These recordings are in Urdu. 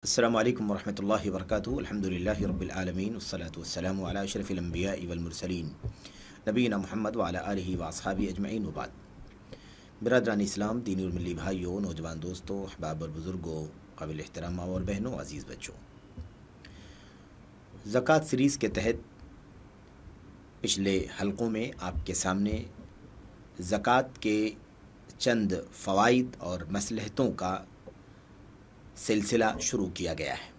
السلام علیکم ورحمۃ اللہ وبرکاتہ۔ الحمدللہ رب العالمین والصلاة والسلام علی اشرف الانبیاء والمرسلین نبینا محمد وعلی آلہ واصحابہ اجمعین وبعد۔ برادران اسلام، دینی اور ملی بھائیوں، نوجوان دوستوں، احباب اور بزرگوں، قابل احترام ماں اور بہنوں، عزیز بچوں، زکوٰۃ سیریز کے تحت پچھلے حلقوں میں آپ کے سامنے زکوٰۃ کے چند فوائد اور مصلحتوں کا سلسلہ شروع کیا گیا ہے۔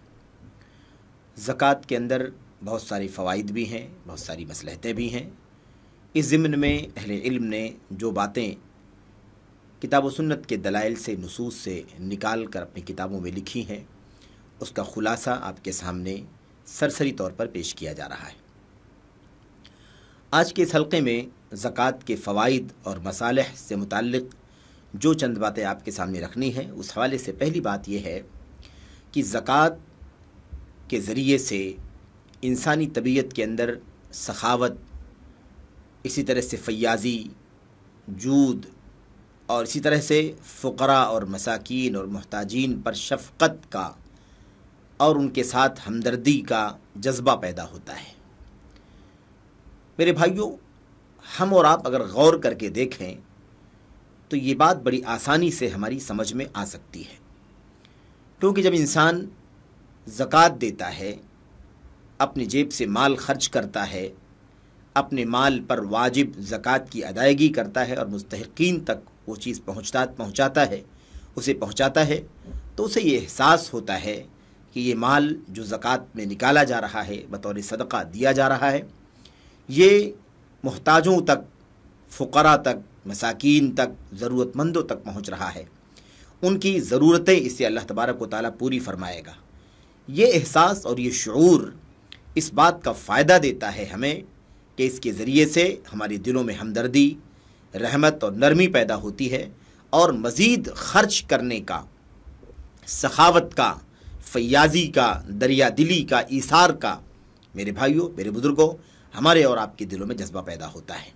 زکوٰۃ کے اندر بہت سارے فوائد بھی ہیں، بہت ساری مصلحتیں بھی ہیں۔ اس ضمن میں اہل علم نے جو باتیں کتاب و سنت کے دلائل سے، نصوص سے نکال کر اپنی کتابوں میں لکھی ہیں، اس کا خلاصہ آپ کے سامنے سرسری طور پر پیش کیا جا رہا ہے۔ آج کے اس حلقے میں زکوٰۃ کے فوائد اور مصالح سے متعلق جو چند باتیں آپ کے سامنے رکھنی ہیں، اس حوالے سے پہلی بات یہ ہے کہ زکوٰۃ کے ذریعے سے انسانی طبیعت کے اندر سخاوت، اسی طرح سے فیاضی، جود، اور اسی طرح سے فقراء اور مساکین اور محتاجین پر شفقت کا اور ان کے ساتھ ہمدردی کا جذبہ پیدا ہوتا ہے۔ میرے بھائیوں، ہم اور آپ اگر غور کر کے دیکھیں تو یہ بات بڑی آسانی سے ہماری سمجھ میں آ سکتی ہے، کیونکہ جب انسان زکوٰۃ دیتا ہے، اپنی جیب سے مال خرچ کرتا ہے، اپنے مال پر واجب زکوٰۃ کی ادائیگی کرتا ہے اور مستحقین تک وہ چیز پہنچاتا ہے، تو اسے یہ احساس ہوتا ہے کہ یہ مال جو زکوٰۃ میں نکالا جا رہا ہے، بطور صدقہ دیا جا رہا ہے، یہ محتاجوں تک، فقراء تک، مساکین تک، ضرورت مندوں تک پہنچ رہا ہے۔ ان کی ضرورتیں اسے اللہ تبارک و تعالیٰ پوری فرمائے گا۔ یہ احساس اور یہ شعور اس بات کا فائدہ دیتا ہے ہمیں کہ اس کے ذریعے سے ہمارے دلوں میں ہمدردی، رحمت اور نرمی پیدا ہوتی ہے، اور مزید خرچ کرنے کا، سخاوت کا، فیاضی کا، دریا دلی کا، ایثار کا، میرے بھائیوں، میرے بزرگوں، ہمارے اور آپ کے دلوں میں جذبہ پیدا ہوتا ہے۔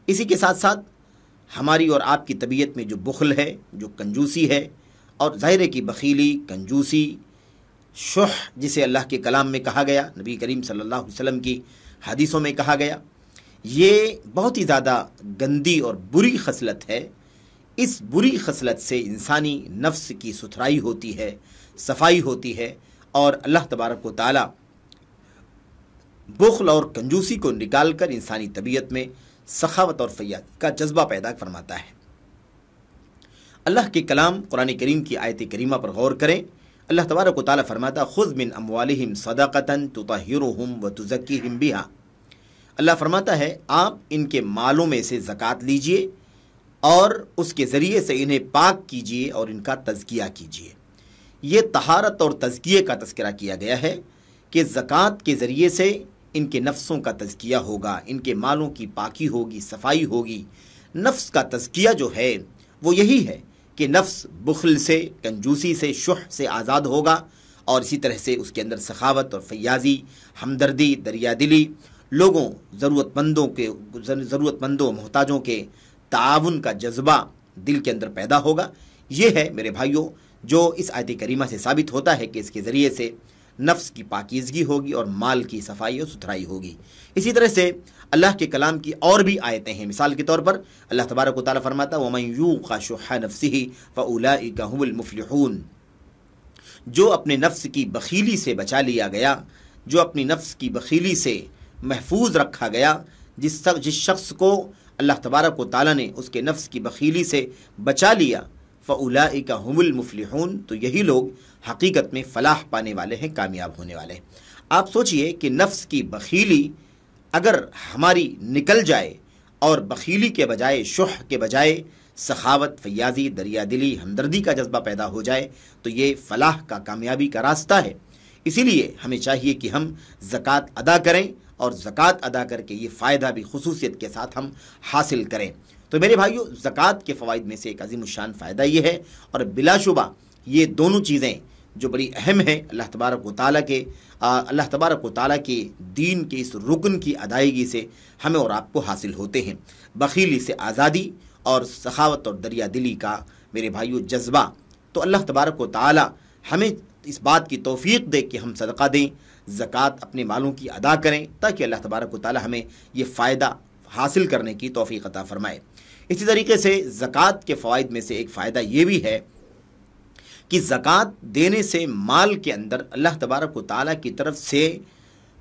اسی کے ساتھ ساتھ ہماری اور آپ کی طبیعت میں جو بخل ہے، جو کنجوسی ہے، اور ظاہر ہے کہ بخیلی، کنجوسی، شح جسے اللہ کے کلام میں کہا گیا، نبی کریم صلی اللہ علیہ وسلم کی حدیثوں میں کہا گیا، یہ بہت ہی زیادہ گندی اور بری خصلت ہے۔ اس بری خصلت سے انسانی نفس کی ستھرائی ہوتی ہے، صفائی ہوتی ہے، اور اللہ تبارک و تعالی بخل اور کنجوسی کو نکال کر انسانی طبیعت میں سخاوت اور فیاضی کا جذبہ پیدا فرماتا ہے۔ اللہ کے کلام قرآن کریم کی آیت کریمہ پر غور کریں۔ اللہ تبارک و تعالیٰ فرماتا، خذ من اموالہم صدقۃ تطہرہم وتزکیہم بہا۔ اللہ فرماتا ہے، آپ ان کے مالوں میں سے زکوٰۃ لیجئے اور اس کے ذریعے سے انہیں پاک کیجئے اور ان کا تزکیہ کیجئے۔ یہ طہارت اور تزکیے کا تذکرہ کیا گیا ہے کہ زکوٰۃ کے ذریعے سے ان کے نفسوں کا تزکیہ ہوگا، ان کے مالوں کی پاکی ہوگی، صفائی ہوگی۔ نفس کا تزکیہ جو ہے وہ یہی ہے کہ نفس بخل سے، کنجوسی سے، شح سے آزاد ہوگا، اور اسی طرح سے اس کے اندر سخاوت اور فیاضی، ہمدردی، دریا دلی، لوگوں، ضرورت مندوں، محتاجوں کے تعاون کا جذبہ دل کے اندر پیدا ہوگا۔ یہ ہے میرے بھائیوں جو اس آیت کریمہ سے ثابت ہوتا ہے کہ اس کے ذریعے سے نفس کی پاکیزگی ہوگی اور مال کی صفائی اور ستھرائی ہوگی۔ اسی طرح سے اللہ کے کلام کی اور بھی آیتیں ہیں۔ مثال کے طور پر اللہ تبارک و تعالیٰ فرماتا، وَمَن یوق شح نفسہ فأولئک هم المفلحون۔ جو اپنے نفس کی بخیلی سے بچا لیا گیا، جو اپنی نفس کی بخیلی سے محفوظ رکھا گیا، جس شخص کو اللہ تبارک و تعالیٰ نے اس کے نفس کی بخیلی سے بچا لیا، فأولئک هم المفلحون، تو یہی لوگ حقیقت میں فلاح پانے والے ہیں، کامیاب ہونے والے ہیں۔ آپ سوچئے کہ نفس کی بخیلی اگر ہماری نکل جائے اور بخیلی کے بجائے، شح کے بجائے سخاوت، فیاضی، دریا دلی، ہمدردی کا جذبہ پیدا ہو جائے، تو یہ فلاح کا، کامیابی کا راستہ ہے۔ اسی لیے ہمیں چاہیے کہ ہم زکوٰۃ ادا کریں، اور زکوٰۃ ادا کر کے یہ فائدہ بھی خصوصیت کے ساتھ ہم حاصل کریں۔ تو میرے بھائیوں، زکوٰۃ کے فوائد میں سے ایک عظیم الشان فائدہ یہ ہے، اور بلا شبہ یہ دونوں چیزیں جو بڑی اہم ہیں، اللہ تبارک و تعالیٰ کے دین کے اس رکن کی ادائیگی سے ہمیں اور آپ کو حاصل ہوتے ہیں۔ بخیلی سے آزادی اور سخاوت اور دریا دلی کا میرے بھائیوں جذبہ، تو اللہ تبارک و تعالیٰ ہمیں اس بات کی توفیق دے کہ ہم صدقہ دیں، زکوٰۃ اپنے مالوں کی ادا کریں، تاکہ اللہ تبارک و تعالی ہمیں یہ فائدہ حاصل کرنے کی توفیق عطا فرمائے۔ اسی طریقے سے زکوٰۃ کے فوائد میں سے ایک فائدہ یہ بھی ہے کہ زکوٰۃ دینے سے مال کے اندر اللہ تبارک و تعالیٰ کی طرف سے،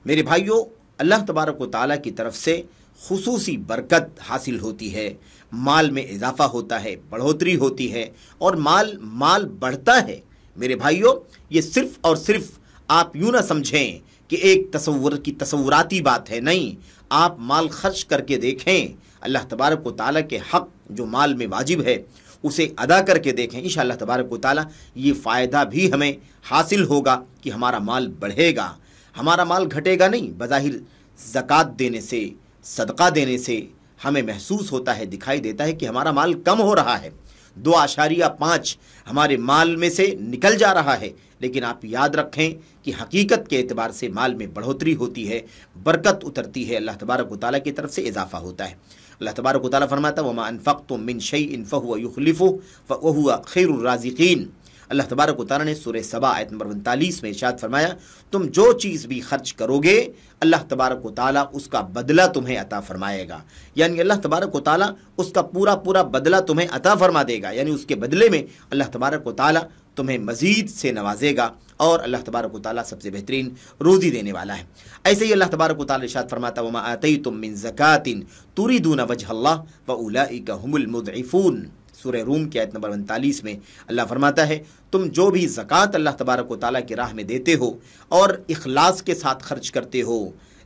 میرے بھائیوں، اللہ تبارک و تعالیٰ کی طرف سے خصوصی برکت حاصل ہوتی ہے، مال میں اضافہ ہوتا ہے، بڑھوتری ہوتی ہے، اور مال بڑھتا ہے۔ میرے بھائیوں، یہ صرف اور صرف آپ یوں نہ سمجھیں کہ ایک تصوراتی بات ہے، نہیں، آپ مال خرچ کر کے دیکھیں، اللہ تبارک و تعالیٰ کے حق جو مال میں واجب ہے اسے ادا کر کے دیکھیں، انشاءاللہ تبارک و تعالیٰ یہ فائدہ بھی ہمیں حاصل ہوگا کہ ہمارا مال بڑھے گا، ہمارا مال گھٹے گا نہیں۔ بظاہر زکوٰۃ دینے سے، صدقہ دینے سے ہمیں محسوس ہوتا ہے، دکھائی دیتا ہے کہ ہمارا مال کم ہو رہا ہے، 2.5 ہمارے مال میں سے نکل جا رہا ہے، لیکن آپ یاد رکھیں کہ حقیقت کے اعتبار سے مال میں بڑھوتری ہوتی ہے، برکت اترتی ہے، اللہ تبارک و تعالیٰ کی طرف سے اضافہ ہوتا ہے۔ اللہ تبارک و تعالیٰ فرماتا ہے وَمَا أَنفَقْتُم مِّن شَيْءٍ فَهُوَ يُخْلِفُهُ وَهُوَ خَيْرُ الرَّازِقِينَ۔ اللہ تبارک و تعالیٰ نے سورہ سبا آیت نمبر 39 میں ارشاد فرمایا، تم جو چیز بھی خرچ کرو گے اللہ تبارک و تعالیٰ اس کا بدلہ تمہیں عطا فرمائے گا، یعنی اللہ تبارک و تعالیٰ اس کا پورا بدلہ تمہیں عطا فرما دے گا، یعنی اس کے بدلے میں اللہ تبارک و تعالیٰ تمہیں مزید سے نوازے گا، اور اللہ تبارک و تعالیٰ سب سے بہترین روزی دینے والا ہے۔ ایسے ہی اللہ تبارک و تعالیٰ ارشاد فرماتا وَمَا آتَيْتُم مِّن زَكَاةٍ تُرِيدُونَ وَجْهَ اللَّهِ فَأُولَٰئِكَ هُمُ الْمُضْعِفُونَ۔ سورہ روم کی آیت نمبر 39 میں اللہ فرماتا ہے، تم جو بھی زکوٰۃ اللہ تبارک و تعالیٰ کی راہ میں دیتے ہو اور اخلاص کے ساتھ خرچ کرتے ہو،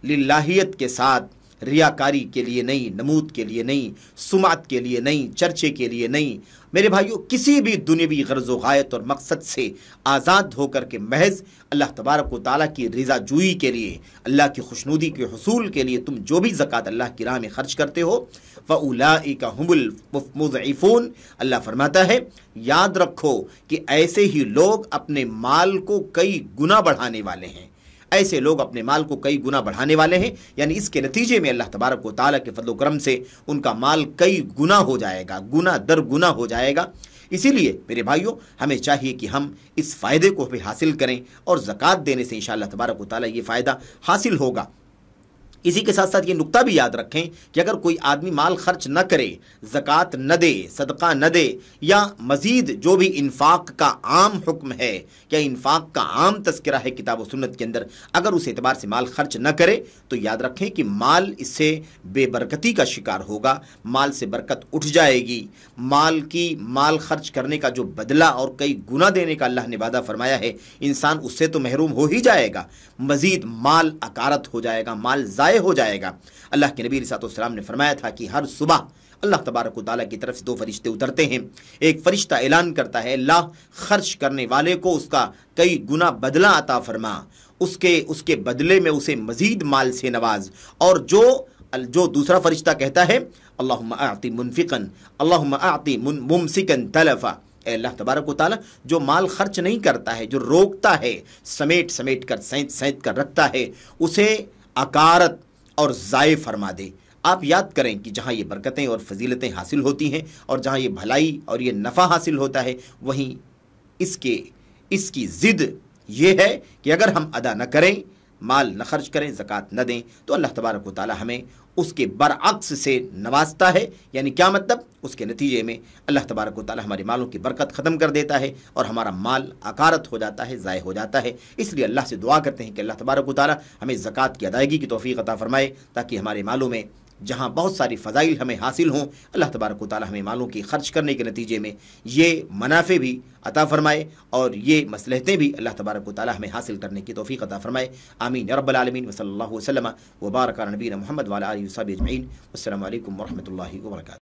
للہیت کے ساتھ، ریاکاری کے لیے نہیں، نمود کے لیے نہیں، سمعت کے لیے نہیں، چرچے کے لیے نہیں، میرے بھائیوں، کسی بھی دنیوی غرض و غایت اور مقصد سے آزاد ہو کر کے محض اللہ تبارک و تعالیٰ کی رضا جوئی کے لیے، اللہ کی خوشنودی کے حصول کے لیے تم جو بھی زکوٰۃ اللہ کی راہ میں خرچ کرتے ہو، فَأُولَٰئِكَ هُمُ الْمُضْعِفُونَ۔ اللہ فرماتا ہے یاد رکھو کہ ایسے ہی لوگ اپنے مال کو کئی گنا بڑھانے والے ہیں، ایسے لوگ اپنے مال کو کئی گنا بڑھانے والے ہیں، یعنی اس کے نتیجے میں اللہ تبارک و تعالیٰ کے فضل و کرم سے ان کا مال کئی گنا ہو جائے گا، گنا در گنا ہو جائے گا۔ اسی لیے میرے بھائیوں، ہمیں چاہیے کہ ہم اس فائدے کو بھی حاصل کریں، اور زکوٰۃ دینے سے انشاءاللہ تبارک و تعالیٰ یہ فائدہ حاصل ہوگا۔ اسی کے ساتھ ساتھ یہ نقطہ بھی یاد رکھیں کہ اگر کوئی آدمی مال خرچ نہ کرے، زکوٰۃ نہ دے، صدقہ نہ دے، یا مزید جو بھی انفاق کا عام حکم ہے یا انفاق کا عام تذکرہ ہے کتاب و سنت کے اندر، اگر اس اعتبار سے مال خرچ نہ کرے تو یاد رکھیں کہ مال اس سے بے برکتی کا شکار ہوگا، مال سے برکت اٹھ جائے گی، مال خرچ کرنے کا جو بدلہ اور کئی گنا دینے کا اللہ نے وعدہ فرمایا ہے، انسان اس سے تو محروم ہو ہی جائے گا، مزید مال اکارت ہو جائے گا، مال ضائع ہو جائے گا۔ اللہ کے نبی صلی اللہ علیہ وسلم نے فرمایا تھا کہ ہر صبح اللہ تبارک و تعالیٰ کی طرف سے 2 فرشتے اترتے ہیں، ایک فرشتہ اعلان کرتا ہے اللہ خرچ کرنے والے کو اس کا کئی گنا بدلہ عطا فرما، اس کے بدلے میں اسے مزید مال سے نواز، اور جو دوسرا فرشتہ کہتا ہے اللہم اعطی منفقا اللہم اعطی ممسکا تلفا، اے اللہ تبارک و تعالیٰ جو مال خرچ نہیں کرتا ہے، جو روکتا ہے، سمیٹ کر سینت کر رکھتا ہے، اسے اکارت اور ضائع فرما دے۔ آپ یاد کریں کہ جہاں یہ برکتیں اور فضیلتیں حاصل ہوتی ہیں اور جہاں یہ بھلائی اور یہ نفع حاصل ہوتا ہے، وہیں اس کی ضد یہ ہے کہ اگر ہم ادا نہ کریں، مال نہ خرچ کریں، زکوٰۃ نہ دیں، تو اللہ تبارک و تعالیٰ ہمیں اس کے برعکس سے نوازتا ہے۔ یعنی کیا مطلب؟ اس کے نتیجے میں اللہ تبارک و تعالیٰ ہمارے مالوں کی برکت ختم کر دیتا ہے اور ہمارا مال اکارت ہو جاتا ہے، ضائع ہو جاتا ہے۔ اس لیے اللہ سے دعا کرتے ہیں کہ اللہ تبارک و تعالیٰ ہمیں زکوٰۃ کی ادائیگی کی توفیق عطا فرمائے، تاکہ ہمارے مالوں میں جہاں بہت ساری فضائل ہمیں حاصل ہوں، اللہ تبارک و تعالیٰ ہمیں مالوں کی خرچ کرنے کے نتیجے میں یہ منافع بھی عطا فرمائے اور یہ مصلحتیں بھی اللہ تبارک و تعالیٰ ہمیں حاصل کرنے کی توفیق عطا فرمائے۔ آمین یا رب العالمین، وصلی اللہ وسلم وبارک علی نبینا محمد وعلی آلہ وصحبہ اجمعین۔ السلام علیکم ورحمۃ اللہ وبرکاتہ۔